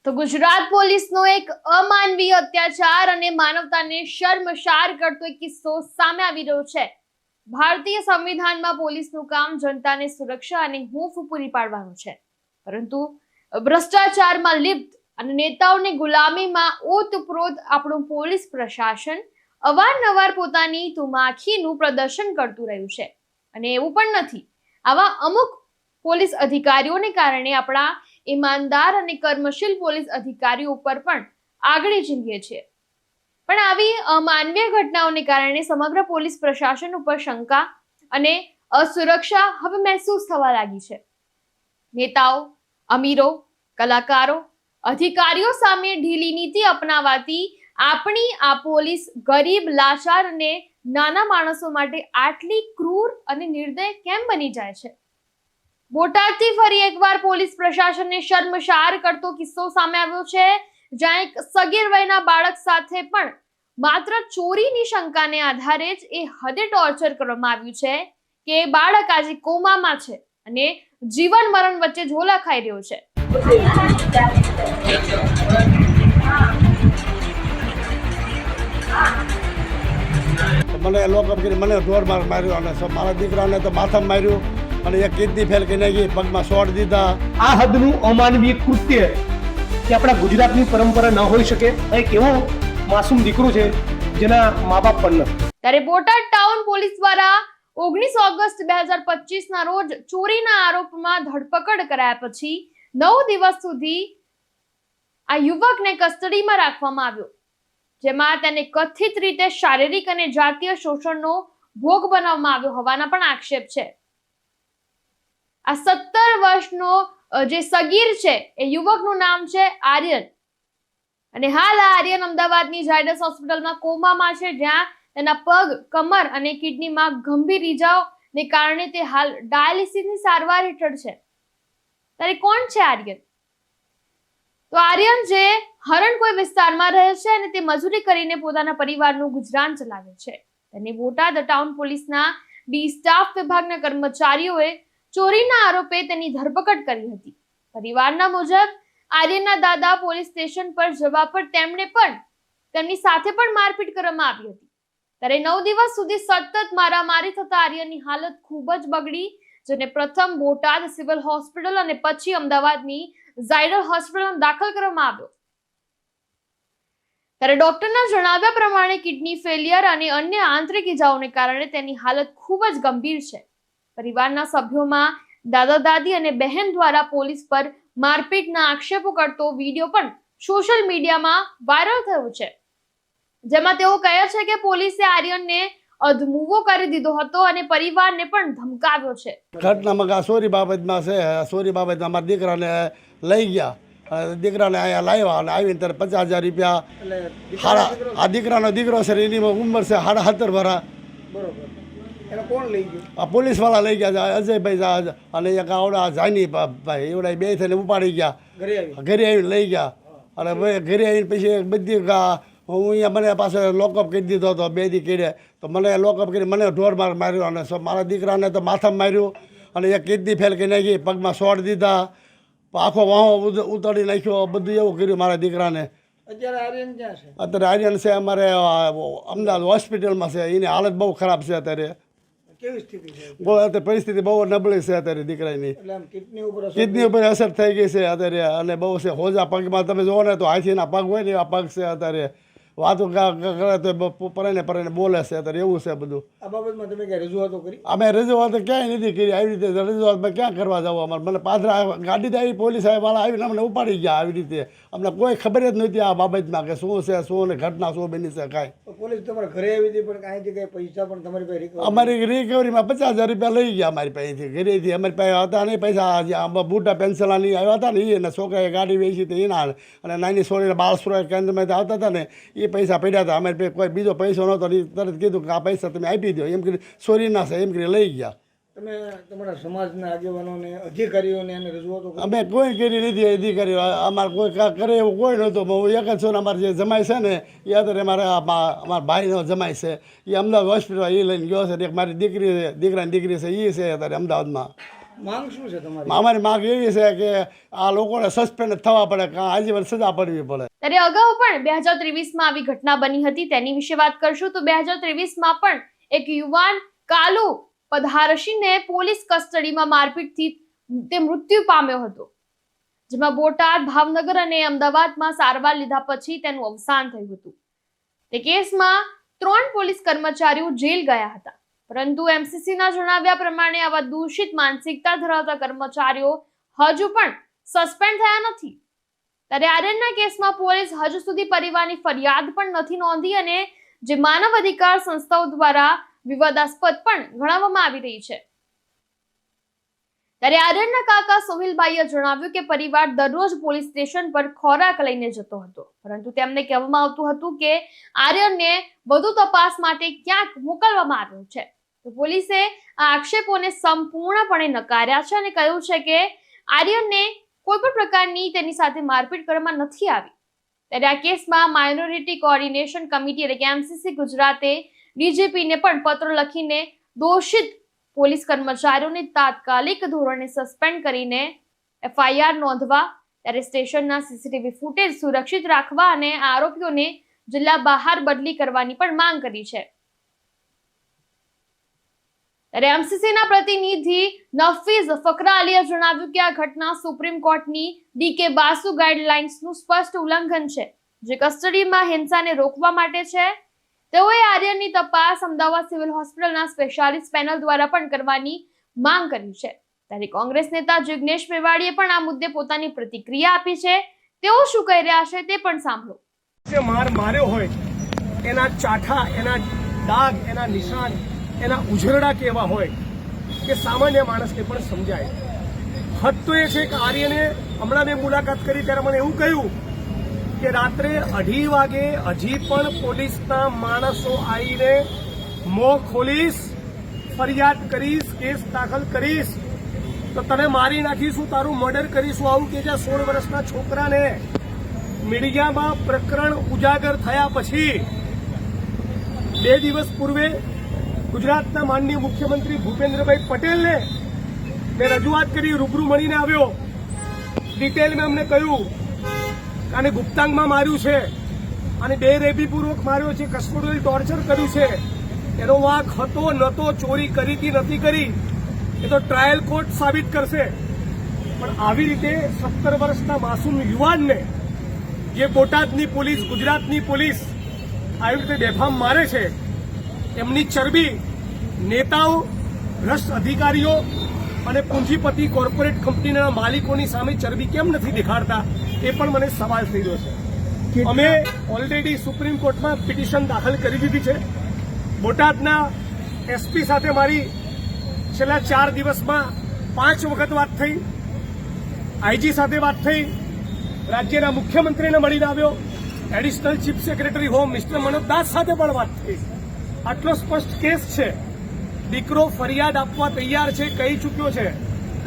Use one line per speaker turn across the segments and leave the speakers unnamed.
તો ગુજરાત પોલીસનો એક અમાનવીય અત્યાચાર અને માનવતાને શર્મસાર કરતો એક કિસ્સો સામે આવી રહ્યો છે। ભારતીય સંવિધાનમાં પોલીસનું કામ જનતાને સુરક્ષા અને હૂંફ પૂરી પાડવાનું છે, પરંતુ ભ્રષ્ટાચારમાં લિપ્ત અને નેતાઓની ગુલામીમાં ઓતપ્રોત આપણું પોલીસ પ્રશાસન અવારનવાર પોતાની તુમાખીનું પ્રદર્શન કરતું રહ્યું છે। અને એવું પણ નથી, આવા અમુક પોલીસ અધિકારીઓને કારણે આપણા ઈમાનદાર અને કર્મશીલ પોલીસ અધિકારીઓ ઉપર પણ આગળ ચીંધીએ છીએ, પણ આવી અમાનવીય ઘટનાઓને કારણે સમગ્ર પોલીસ પ્રશાસન ઉપર શંકા અને અસુરક્ષા હવે મહેસૂસ થવા લાગી છે। નેતાઓ, અમીરો, કલાકારો, અધિકારીઓ સામે ઢીલી નીતિ અપનાવાતી આપણી આ પોલીસ ગરીબ, લાચાર અને નાના માણસો માટે આટલી ક્રૂર અને નિર્દય કેમ બની જાય છે? બોટાદથી ફરી એકવાર પોલીસ પ્રશાસનને શર્મસાર કરતો કિસ્સો સામે આવ્યો છે, જ્યાં એક સગીર વયના બાળક સાથે પણ માત્ર ચોરીની શંકાને આધારે જ એ હદે ટોર્ચર કરવામાં આવ્યું છે કે એ બાળક આજે કોમામાં છે અને જીવન મરણ વચ્ચે ઝોલા ખાઈ રહ્યો છે।
મને લોકઅપ કરી મને ઢોર માર માર્યો અને મારા દીકરાને તો માથામાં માર્યું અને એક કિડની ફેલ કરી નાખી, પગમાં શોટ દીધા।
આ હદનું અમાનવીય કૃત્ય કે આપણા ગુજરાતની પરંપરા ન હોઈ શકે। એક એવો માસૂમ દીકરો છે જેના મા બાપ પણ નથી।
ત્યારે બોટાદ ટાઉન પોલીસ દ્વારા 19 ઓગસ્ટ 2025 ના રોજ ચોરીના આરોપમાં ધરપકડ કરાયા પછી 9 દિવસ સુધી આ યુવકને કસ્ટડીમાં રાખવામાં આવ્યો, જેમાં તેને કથિત રીતે શારીરિક અને જાતીય શોષણનો ભોગ બનાવવામાં આવ્યો હોવાના પણ આક્ષેપ છે। આ 17 વર્ષનો જે સગીર છે એ યુવકનું નામ છે આર્યન, અને હાલ આ આર્યન અમદાવાદની ઝાયડસ હોસ્પિટલમાં કોમામાં છે, જ્યાં તેના પગ, કમર અને કિડનીમાં ગંભીર ઈજાઓને કારણે તે હાલ ડાયાલિસિસની સારવાર હેઠળ છે। ત્યારે કોણ છે આર્યન? તો આર્યન જે હરણકોઈ વિસ્તારમાં રહે છે અને તે મજૂરી કરીને પોતાના પરિવારનું ગુજરાન ચલાવે છે। તેની બોટાદ ટાઉન પોલીસના ડી સ્ટાફ વિભાગના કર્મચારીઓએ ચોરીના આરોપે તેની ધરપકડ કરી હતી। પરિવારના મુજબ આર્યનના દાદા પોલીસ સ્ટેશન પર જવા પર તેમની સાથે પણ મારપીટ કરવામાં આવી હતી। ત્યારે 9 દિવસ સુધી સતત મારામારી થતા આર્યનની હાલત ખૂબ જ બગડી, જેને પ્રથમ બોટાદ સિવિલ હોસ્પિટલ અને પછી અમદાવાદની ઝાયડસ હોસ્પિટલમાં દાખલ કરવામાં આવ્યો। ત્યારે ડોક્ટરના જણાવ્યા પ્રમાણે કિડની ફેલિયર અને અન્ય આંતરિક ઇજાઓને કારણે તેની હાલત ખૂબ જ ગંભીર છે। પરિવારના સભ્યોમાં દાદા-દાદી અને બહેન દ્વારા પોલીસ પર મારપીટના આક્ષેપો કરતો વિડીયો પણ સોશિયલ મીડિયામાં વાયરલ થયો છે, જેમાં તેઓ કહે છે કે પોલીસે આર્યનને અધમુવો કરી દીધો હતો અને પરિવારને પણ ધમકાવ્યો છે।
ઘટનામાં આ ચોરી બાબતમાં છે, ચોરી બાબતમાં અમારા દીકરાને લઈ ગયા, દીકરાને અહીંયા લાવ્યા અને આવીને ત્યારે 50,000 રૂપિયા આ દીકરાનો દીકરો છે, એની ઉંમર છે 17.5 વર્ષ। આ પોલીસ વાળા લઈ ગયા, અજયભાઈ અને એક આવડા જાની ભાઈ, એવડા બે થઈને ઉપાડી ગયા, ઘરે આવીને લઈ ગયા અને ઘરે આવીને પછી બધી હું અહીંયા મને પાસે લોકઅપ કરી દીધો હતો 2 દી કીડે, તો મને લોકઅપ કરી મને ઢોર માર માર્યો અને મારા દીકરાને તો માથામાં માર્યું અને એક કિડની ફેલ કરી નાખી, પગમાં શોટ દીધા, આખો વાહો ઉતારી નાખ્યો, બધું એવું કર્યું મારા દીકરાને। અત્યારે આર્યન છે અમારે અમદાવાદ હોસ્પિટલમાં છે, એની હાલત બહુ ખરાબ છે। અત્યારે પરિસ્થિતિ બહુ નબળી છે અત્યારે દીકરાની, કિડની ઉપર અસર થઈ ગઈ છે અત્યારે, અને બહુ છે હોજા પગમાં તમે જોવો ને તો હાથીના પગ હોય ને એવા પગ છે। અત્યારે વાતો કરે તો પરણે બોલે છે, અત્યારે એવું છે બધું।
આ બાબતમાં તમે ક્યાં રજૂઆતો કરી?
અમે રજૂઆતો ક્યાંય નથી કરી, આવી રીતે રજૂઆતમાં ક્યાં કરવા જાવ? અમારે મને પાછળ ગાડી આવી, પોલીસ વાળા આવીને અમને ઉપાડી ગયા આવી રીતે, અમને કોઈ ખબર જ નહોતી આ બાબતમાં કે શું છે શું ને ઘટના શું બની છે કાંઈ।
પોલીસ તમારા ઘરે આવી હતી પણ કાંઈથી કંઈ પૈસા પણ તમારી પાસે
અમારી રિકવરીમાં 50,000 રૂપિયા લઈ ગયા અમારી પાસેથી, ઘરેથી અમારી પાસે હતા નહીં પૈસા, બુટા પેન્શનની આવ્યા હતા ને એને છોકરાએ ગાડી વેચી હતી એના, અને નાની છોડીને બાળ સુરક્ષા કેન્દ્રમાંથી આવતા હતા ને એ પૈસા પડ્યા હતા, અમારી પાસે કોઈ બીજો પૈસો નહોતો, તરત કીધું કે આ પૈસા તમે આપી દો, એમ કરી ચોરીના છે એમ કરી લઈ ગયા।
તમે તમારા સમાજના આગેવાનોને અધિકારીઓને એને રજૂઆતો
અમે કોઈ કરી નથી અધિકારીઓ, અમારે કોઈ કરે એવું કોઈ નહોતું। હું એક જ છું, અમારે જે જમાઈ છે ને એ અત્યારે અમારા ભાઈનો જમાઈ છે, એ અમદાવાદ હોસ્પિટલ એ લઈને ગયો છે, એક મારી દીકરાની દીકરી છે એ છે અત્યારે અમદાવાદમાં।
માંગ શું છે તમારી?
અમારી માંગ એવી છે કે આ લોકોને સસ્પેન્ડ થવા પડે, કાં આજીવન સજા પડવી પડે.
ત્યારે અગાઉ પણ 2023માં આવી ઘટના બની હતી, તેની વિશે વાત કરશું તો 2023માં પણ એક યુવાન કાલુ પધારશીને પોલીસ કસ્ટડીમાં મારપીટથી તે મૃત્યુ પામ્યો હતો, જેમાં બોટાદ, ભાવનગર અને અમદાવાદમાં સારવાર લીધા પછી તેનું અવસાન થયું હતું. તે કેસમાં 3 પોલીસ કર્મચારીઓ જેલ ગયા હતા, પરંતુ એમસીસીના જણાવ્યા પ્રમાણે આવા દૂષિત માનસિકતા ધરાવતા કર્મચારીઓ હજુ પણ સસ્પેન્ડ થયા નથી. ત્યારે આર્યનના કેસમાં પોલીસ હજુ સુધી પરિવારની ફરિયાદ પણ નથી નોંધી અને જે માનવ અધિકાર સંસ્થાઓ દ્વારા વિવાદાસ્પદ પણ ગણાવવામાં આવી રહી છે. ત્યારે આર્યનના કાકા સોહિલભાઈએ જણાવ્યું કે પરિવાર દરરોજ પોલીસ સ્ટેશન પર ખોરાક લઈને જતો હતો, પરંતુ તેમને કહેવામાં આવતું હતું કે આર્યનને વધુ તપાસ માટે ક્યાંક મોકલવામાં આવ્યો છે. તો પોલીસે આ આક્ષેપોને સંપૂર્ણપણે નકાર્યા છે અને કહ્યું છે કે આર્યનને કોઈ પણ પ્રકારની તેની સાથે મારપીટ કરવામાં નથી આવી. ત્યારે આ કેસમાં માઇનોરિટી કોઓર્ડિનેશન કમિટી એટલે કે એમસીસી ગુજરાતે ડીજીપીને પણ પત્ર લખીને દોષિત પોલીસ કર્મચારીઓને તાત્કાલિક ધોરણે સસ્પેન્ડ કરીને એફઆઈઆર નોંધવા, ત્યારે સ્ટેશનના સીસીટીવી ફૂટેજ સુરક્ષિત રાખવા અને આરોપીઓને જિલ્લા બહાર બદલી કરવાની પણ માંગ કરી છે. ત્યારે એમસીસીના પ્રતિનિધિ નફીઝ ફકરા અલીએ જણાવ્યું કે આ ઘટના સુપ્રીમ કોર્ટની ડીકે બાસુ ગાઈડલાઇન્સનું સ્પષ્ટ ઉલ્લંઘન છે, જે કસ્ટડીમાં હિંસાને રોકવા માટે છે. તેઓએ આર્યનની તપાસ અમદાવાદ સિવિલ હોસ્પિટલના સ્પેશિયાલિસ્ટ પેનલ દ્વારા પણ કરવાની માંગ કરી છે. ત્યારે કોંગ્રેસ નેતા જિગ્નેશ મેવાડીએ પણ આ મુદ્દે પોતાની પ્રતિક્રિયા આપી છે. તેઓ શું કહી રહ્યા છે તે પણ સાંભળો.
જે માર માર્યો હોય એના ચાઠા, એના દાગ, એના નિશાન, એના ઉજરડા કેવા હોય કે સામાન્ય માણસને પણ સમજાય. હદ તો એ છે કે આર્યને હમણાં મેં મુલાકાત કરી ત્યારે મને એવું કહ્યું કે રાત્રે 2:30 વાગે હજી પણ પોલીસના માણસો આવીને મોં ખોલીશ, ફરિયાદ કરીશ, કેસ દાખલ કરીશ તો તને મારી નાખીશું, તારું મર્ડર કરીશું, આવું કે જ્યાં 16 વર્ષના છોકરાને મીડિયામાં પ્રકરણ ઉજાગર થયા પછી 2 દિવસ પૂર્વે ગુજરાતના માનનીય મુખ્યમંત્રી ભૂપેન્દ્રભાઈ પટેલને મેં રજૂઆત કરી, રૂબરૂ મળીને આવ્યો, ડિટેલમાં અમને કહ્યું અને ગુપ્તાંગમાં માર્યું છે અને બેરેબીપૂર્વક માર્યો છે, કસ્ટોડિયલ ટોર્ચર કર્યું છે. એનો વાંક હતો નહોતો, ચોરી કરી કે નથી કરી એ તો ટ્રાયલ કોર્ટ સાબિત કરશે. પણ આવી રીતે 17 વર્ષના માસૂમ યુવાનને જે બોટાદની પોલીસ, ગુજરાતની પોલીસ આવી રીતે બેફામ મારે છે, એમની ચરબી નેતાઓ, ભ્રષ્ટ અધિકારીઓ અને પૂંજીપતિ કોર્પોરેટ કંપનીના માલિકોની સામે ચરબી કેમ નથી દેખાડતા એ પણ મને સવાલ થઈ રહ્યો છે. અમે ઓલરેડી સુપ્રીમ કોર્ટમાં પિટિશન દાખલ કરી દીધી છે. બોટાદના એસપી સાથે મારી છેલ્લા 4 દિવસમાં 5 વખત વાત થઈ, આઈજી સાથે વાત થઈ, રાજ્યના મુખ્યમંત્રીને મળીને આવ્યો, additional chief secretary home mister Manoj Das સાથે પણ વાત થઈ. આટલો સ્પષ્ટ કેસ છે. દીકરો ફરિયાદ આપવા તૈયાર છે, કહી ચૂક્યો છે,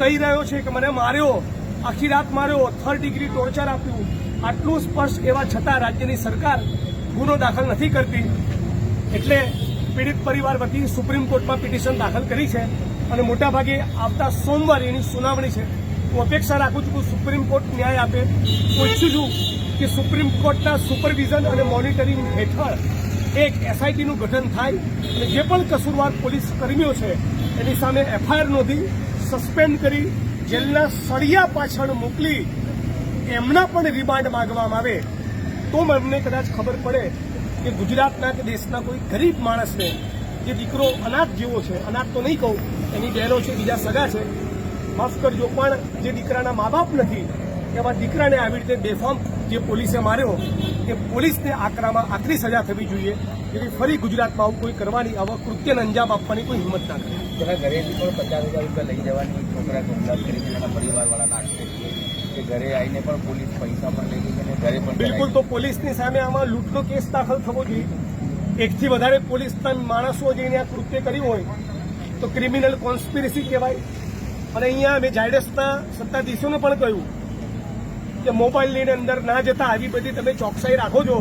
કહી રહ્યો છે કે મને માર્યો, આખી રાત માર્યો, 3rd ડિગ્રી ટોર્ચર આપ્યું. આટલું સ્પષ્ટ એવા છતાં રાજ્યની સરકાર ગુનો દાખલ નથી કરતી. એટલે પીડિત પરિવાર વતી સુપ્રીમ કોર્ટમાં પિટિશન દાખલ કરી છે અને મોટાભાગે આવતા સોમવારે એની સુનાવણી છે. હું અપેક્ષા રાખું છું કે સુપ્રીમ કોર્ટ ન્યાય આપે. હું ઈચ્છું છું કે સુપ્રીમ કોર્ટના સુપરવિઝન અને મોનિટરિંગ હેઠળ એક એસઆઈટીનું ગઠન થાય અને જે પણ કસૂરવાર પોલીસ કર્મીઓ છે એની સામે એફઆઈઆર નોંધી, સસ્પેન્ડ કરી, જેલના સળિયા પાછળ મોકલી એમના પણ રિમાન્ડ માંગવામાં આવે તો અમને કદાચ ખબર પડે કે ગુજરાતના કે દેશના કોઈ ગરીબ માણસને જે દીકરો અનાથ જેવો છે, અનાથ તો નહીં કહું, એની બહેનો છે, બીજા સગા છે, માફ કરજો, પણ જે દીકરાના મા બાપ નથી એવા દીકરાને આવી રીતે બેફામ જે પોલીસે માર્યો એ પોલીસને આકરી સજા થવી જોઈએ, જેથી ફરી ગુજરાતમાં આવું કોઈ કરવાની, આવા કૃત્યને અંજામ આપવાની કોઈ હિંમત ના કરે.
તેના ઘરેથી પણ 50,000 રૂપિયા લઈ જવાની છોકરા કબૂલાત કરી છે, તેના પરિવારવાળાના આક્ષેપ છે કે ઘરે આવીને પણ પોલીસ પૈસા પણ લઈ ગઈ અને ઘરે પણ
બિલકુલ. તો પોલીસની સામે આમાં લૂંટનો કેસ દાખલ થવો જોઈએ. એકથી વધારે પોલીસના માણસો જઈને આ કૃત્ય કર્યું હોય તો ક્રિમિનલ કોન્સ્પિરસી કહેવાય. અને અહીંયા મેં ઝાયડસના સત્તાધીશોને પણ કહ્યું કે મોબાઈલ લઈને અંદર ના જતા આવી બધી તમે ચોકસાઈ રાખો છો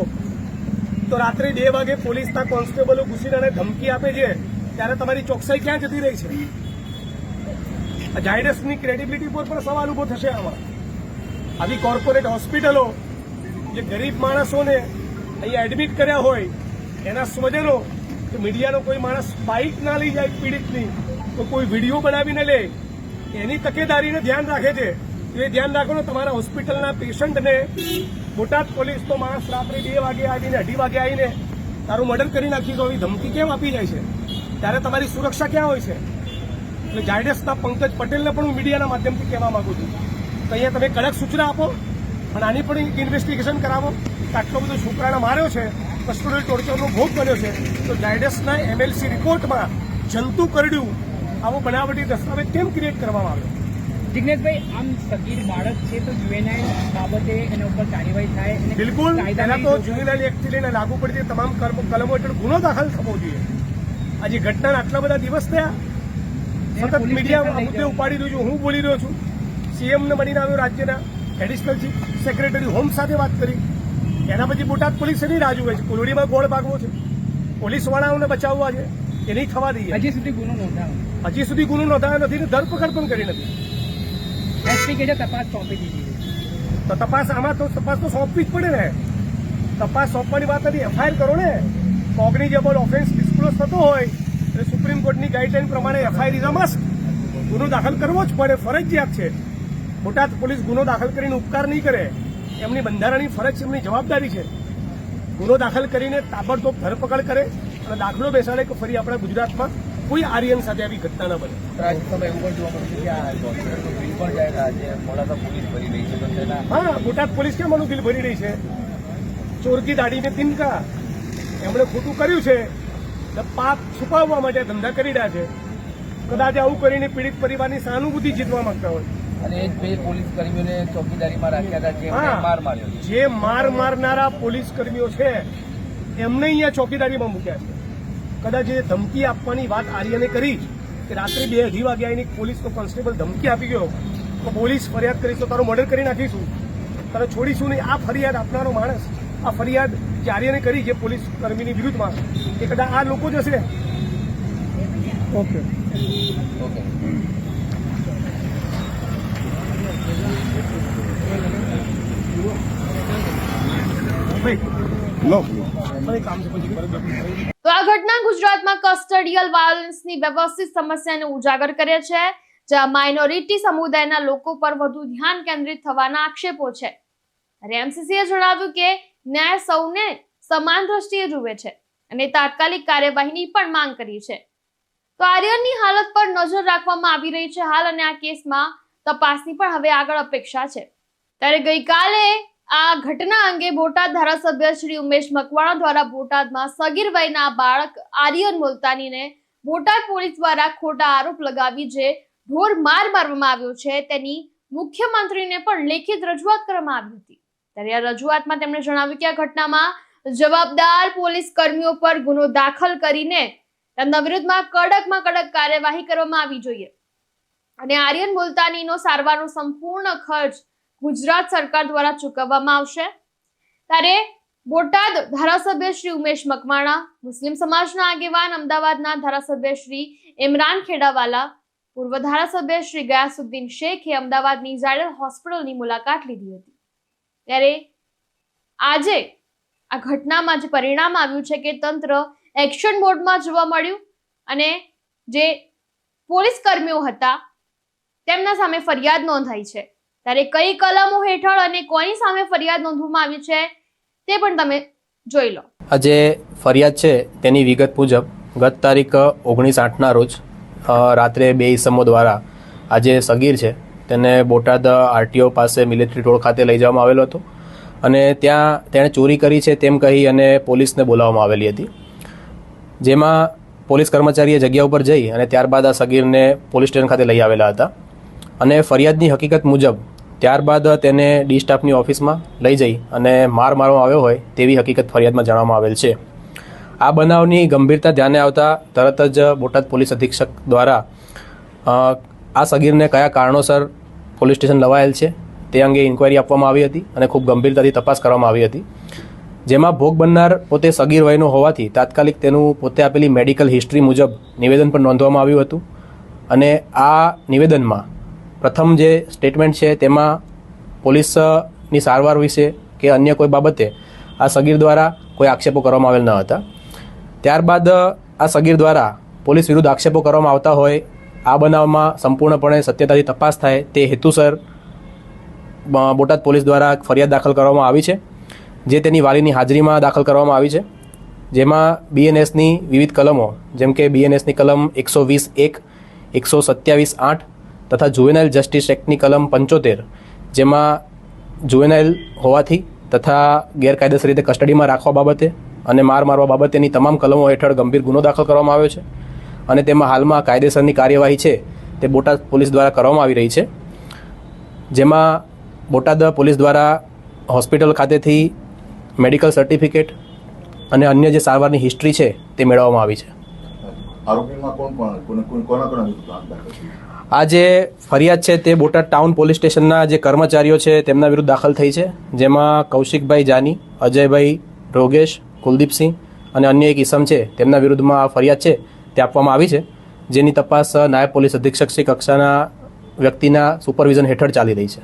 તો રાત્રે 2 વાગે પોલીસના કોન્સ્ટેબલો ઘૂસીને ધમકી આપે છે ત્યારે તમારી ચોકસાઈ ક્યાં જતી રહી છે? ઝાયડસની ક્રેડિબિલિટી પર પણ સવાલ ઉભો થશે આમાં. આવી કોર્પોરેટ હોસ્પિટલો જે ગરીબ માણસોને અહીંયા એડમિટ કર્યા હોય એના સ્વજનો કે મીડિયાનો કોઈ માણસ બાઇક ના લઈ જાય પીડિતની તો કોઈ વિડીયો બનાવીને લે એની તકેદારીને ધ્યાન રાખે છે. એ ધ્યાન રાખો ને તમારા હોસ્પિટલના પેશન્ટને બોટાદ પોલીસ તો માણસ રાત્રે 2 વાગે આવીને 2:30 વાગે આવીને તારું મર્ડર કરી નાખીશું આવી ધમકી કેમ આપી જાય છે? ત્યારે તમારી સુરક્ષા ક્યાં હોય છે? એટલે ઝાયડસના પંકજ પટેલને પણ હું મીડિયાના માધ્યમથી કહેવા માંગુ છું તો અહીંયા તમે કડક સૂચના આપો અને આની પણ ઇન્વેસ્ટિગેશન કરાવો કે આટલો બધો છોકરાને માર્યો છે, કસ્ટોડિયલ ટોર્ચરનો ભોગ બન્યો છે તો ઝાયડસના MLC રિપોર્ટમાં જંતુ કરડ્યું આવો બનાવટી દસ્તાવેજ કેમ ક્રિએટ કરવામાં આવ્યો?
જિગ્નેશભાઈ, આમ સગીર બાળક છે તો જુવેનાઇલ બાબતે એના ઉપર કાર્યવાહી થાય અને
બિલકુલ.
કાયદાના
એના તો જ્યુવેનાઇલ એક્ટથી લઈને લાગુ પડતી તમામ કલમો હેઠળ ગુનો દાખલ થવો જોઈએ. આજે ઘટનાના આટલા બધા દિવસ થયા, સતત મીડિયા મુદ્દે ઉપાડી રહ્યું છું, હું બોલી રહ્યો છું. CMને મળીને આવ્યો, રાજ્યના એડિશનલ ચીફ સેક્રેટરી હોમ સાથે વાત કરી. એના પછી બોટાદ પોલીસે નહીં રાહ જુએ છે, કોલોડીમાં ગોળ ભાગવો છે, પોલીસવાળાઓને બચાવવા છે, એ નહીં થવા દઈએ.
હજી સુધી ગુનો નોંધાયો
હજી સુધી ગુનો નોંધાયો નથી ને ધરપકડ પણ કરી નથી.
SP કે છે તપાસ સોંપી દીધી
તો તપાસ તો સોંપવી જ પડે ને. તપાસ સોંપવાની વાત નથી, FIR કરો ને. કોગ્નિઝેબલ ઓફેન્સ ડિસ્ક્લોઝ થતો હોય એટલે સુપ્રીમ કોર્ટની ગાઈડલાઈન પ્રમાણે FIR ઇઝ અ મસ્ટ. ગુનો દાખલ કરવો જ પડે, ફરજિયાત છે. બોટાદ પોલીસ ગુનો દાખલ કરીને ઉપકાર નહીં કરે, એમની બંધારણની ફરજ છે, એમની જવાબદારી છે. ગુનો દાખલ કરીને તાબડતોબ ધરપકડ કરે અને દાખલો બેસાડે કે ફરી આપણા ગુજરાતમાં કોઈ આર્યન સાથે આવી ઘટના ન બને.
રાજ્યસભા એવું પણ જોવા મળ્યું છે કે આ હોસ્પિટલનું બિલ પણ જાય આજે મોડાસા પોલીસ ભરી રહી છે તો તેના
હા, બોટાદ પોલીસ કેમ આનું બિલ ભરી રહી છે? ચોરકી દાઢીને તિનકા એમણે ખોટું કર્યું છે એટલે પાપ છુપાવવા માટે ધંધા કરી રહ્યા છે. કદાચ આવું કરીને પીડિત પરિવારની સહાનુભૂતિ જીતવા માંગતા હોય.
અને એ જ બે પોલીસ કર્મીઓને ચોકીદારીમાં રાખ્યા હતા જેમને
હા,
માર માર્યો છે.
જે મારનારા પોલીસ કર્મીઓ છે એમને અહીંયા ચોકીદારીમાં મૂક્યા છે. કદાચ એ ધમકી આપવાની વાત આર્યને કરી કે રાત્રે 2-2:30 વાગે આવીને પોલીસનો કોન્સ્ટેબલ ધમકી આપી ગયો તો પોલીસ ફરિયાદ કરીશ તો તારું મર્ડર કરી નાખીશું, તારે છોડીશું નહીં. આ ફરિયાદ આપનારો માણસ, આ ફરિયાદ જે આર્યને કરી જે પોલીસ કર્મીની વિરુદ્ધમાં, એ કદાચ આ લોકો જ હશે. ઓકે.
ઓકે.
તો આ ઘટના ગુજરાતમાં કસ્ટડિયલ વાયોલન્સની વ્યવસ્થિત સમસ્યાને ઉજાગર કરે છે, જ્યાં માઇનોરિટી સમુદાયના લોકો પર વધુ ધ્યાન કેન્દ્રિત થવાના આક્ષેપો છે. MCCએ જણાવ્યું કે ન્યાય સૌને સમાન દ્રષ્ટિએ જુએ છે અને તાત્કાલિક કાર્યવાહીની પણ માંગ કરી છે. તો આર્યનની હાલત પર નજર રાખવામાં આવી રહી છે હાલ, અને આ કેસમાં તપાસની પણ હવે આગળ અપેક્ષા છે. ત્યારે ગઈકાલે આ ઘટના અંગે બોટાદ ધારાસભ્ય શ્રી ઉમેશ મકવાણા દ્વારા બોટાદમાં સગીર વયના બાળક આર્યન મુલતાનીને બોટાદ પોલીસ દ્વારા ખોટા આરોપ લગાવી જે ઢોર માર મારવામાં આવ્યો છે તેની મુખ્યમંત્રીને પણ લેખિત રજૂઆત કરવામાં આવી હતી. ત્યારે આ રજૂઆતમાં તેમણે જણાવ્યું કે આ ઘટનામાં જવાબદાર પોલીસ કર્મીઓ પર ગુનો દાખલ કરીને તેમના વિરુદ્ધમાં કડકમાં કડક કાર્યવાહી કરવામાં આવી જોઈએ અને આર્યન મુલતાનીનો સારવારનો સંપૂર્ણ ખર્ચ ગુજરાત સરકાર દ્વારા ચૂકવવામાં આવશે. ત્યારે બોટાદ ધારાસભ્ય શ્રી ઉમેશ મકવાણા, મુસ્લિમ સમાજના આગેવાન અમદાવાદના ધારાસભ્ય શ્રી ઇમરાન ખેડાવાલા, પૂર્વ ધારાસભ્ય શ્રી ગયાસુદ્દીન શેખે અમદાવાદની ઝાયડસ હોસ્પિટલની મુલાકાત લીધી હતી. ત્યારે આજે આ ઘટનામાં જે પરિણામ આવ્યું છે કે તંત્ર એક્શન મોડમાં જોવા મળ્યું અને જે પોલીસ કર્મીઓ હતા તેમના સામે ફરિયાદ નોંધાઈ છે. ત્યારે કઈ કલમો હેઠળ અને કોની સામે ફરિયાદ નોંધવામાં આવી છે તે પણ તમે જોઈ લો.
આ જે ફરિયાદ છે તેની વિગત મુજબ ગત તારીખ 19/8ના રોજ રાત્રે 2 ઈસમો દ્વારા આ જે સગીર છે તેને બોટાદ RTO પાસે મિલિટરી રોડ ખાતે લઈ જવામાં આવેલો હતો અને ત્યાં તેણે ચોરી કરી છે તેમ કહી અને પોલીસને બોલાવવામાં આવેલી હતી, જેમાં પોલીસ કર્મચારીએ જગ્યા ઉપર જઈ અને ત્યારબાદ આ સગીરને પોલીસ સ્ટેશન ખાતે લઈ આવેલા હતા અને ફરિયાદની હકીકત મુજબ ત્યારબાદ તેને ડી સ્ટાફની ઓફિસમાં લઈ જઈ અને મારવામાં આવ્યો હોય તેવી હકીકત ફરિયાદમાં જણાવવામાં આવેલ છે. આ બનાવની ગંભીરતા ધ્યાને આવતા તરત જ બોટાદ પોલીસ અધિક્ષક દ્વારા આ સગીરને કયા કારણોસર પોલીસ સ્ટેશન લવાયેલ છે તે અંગે ઇન્ક્વાયરી આપવામાં આવી હતી અને ખૂબ ગંભીરતાથી તપાસ કરવામાં આવી હતી, જેમાં ભોગ બનનાર પોતે સગીર વયનો હોવાથી તાત્કાલિક તેનું પોતે આપેલી મેડિકલ હિસ્ટ્રી મુજબ નિવેદન પણ નોંધવામાં આવ્યું હતું અને આ નિવેદનમાં પ્રથમ જે સ્ટેટમેન્ટ છે તેમાં પોલીસની સારવાર વિશે કે અન્ય કોઈ બાબતે આ સગીર દ્વારા કોઈ આક્ષેપો કરવામાં આવેલ ન હતા. ત્યારબાદ આ સગીર દ્વારા પોલીસ વિરુદ્ધ આક્ષેપો કરવામાં આવતા હોય આ બનાવમાં સંપૂર્ણપણે સત્યતાથી તપાસ થાય તે હેતુસર બોટાદ પોલીસ દ્વારા ફરિયાદ દાખલ કરવામાં આવી છે, જે તેની વાલીની હાજરીમાં દાખલ કરવામાં આવી છે. જેમાં BNSની વિવિધ કલમો જેમ કે BNSની કલમ 120(1), 127(8) તથા જુવેનાઇલ જસ્ટિસ એક્ટની કલમ 75, જેમાં જુવેનાઇલ હોવાથી તથા ગેરકાયદેસર રીતે કસ્ટડીમાં રાખવા બાબતે અને મારવા બાબતેની તમામ કલમો હેઠળ ગંભીર ગુનો દાખલ કરવામાં આવ્યો છે. અને તેમાં હાલમાં કાયદેસરની કાર્યવાહી છે તે બોટાદ પોલીસ દ્વારા કરવામાં આવી રહી છે, જેમાં બોટાદ પોલીસ દ્વારા હોસ્પિટલ ખાતેથી મેડિકલ સર્ટિફિકેટ અને અન્ય જે સારવારની હિસ્ટ્રી છે તે મેળવવામાં આવી છે.
આરોપીમાં કોના વિરુદ્ધ ગુનો દાખલ થયો?
આ જે ફરિયાદ છે તે બોટાદ ટાઉન પોલીસ સ્ટેશનના જે કર્મચારીઓ છે તેમના વિરુદ્ધ દાખલ થઈ છે, જેમાં કૌશિકભાઈ જાની, અજયભાઈ રોગેશ, કુલદીપસિંહ અને અન્ય એક ઈસમ છે તેમના વિરુદ્ધમાં આ ફરિયાદ છે તે આપવામાં આવી છે, જેની તપાસ નાયબ પોલીસ અધિક્ષક શ્રી કક્ષાના વ્યક્તિના સુપરવિઝન હેઠળ ચાલી રહી છે.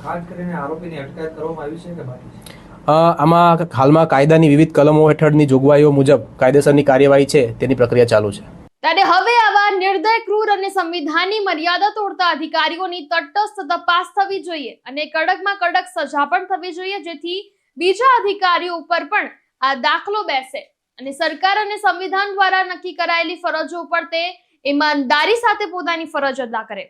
ખાસ કરીને આરોપીની અટકાયત કરવામાં આવી છે કે બાકી છે?
આમાં હાલમાં કાયદાની વિવિધ કલમો હેઠળની જોગવાઈઓ મુજબ કાયદેસરની કાર્યવાહી છે તેની પ્રક્રિયા ચાલુ છે.
ત્યારે હવે આવા નિર્દય, ક્રૂર અને સંવિધાનની મર્યાદા તોડતા અધિકારીઓની તટસ્થ તપાસ થવી જોઈએ અને કડકમાં કડક સજા પણ થવી જોઈએ, જેથી બીજા અધિકારીઓ ઉપર પણ આ દાખલો બેસે અને સરકાર અને સંવિધાન દ્વારા નક્કી કરાયેલી ફરજો ઉપર તે ઈમાનદારી સાથે પોતાની ફરજ અદા કરે.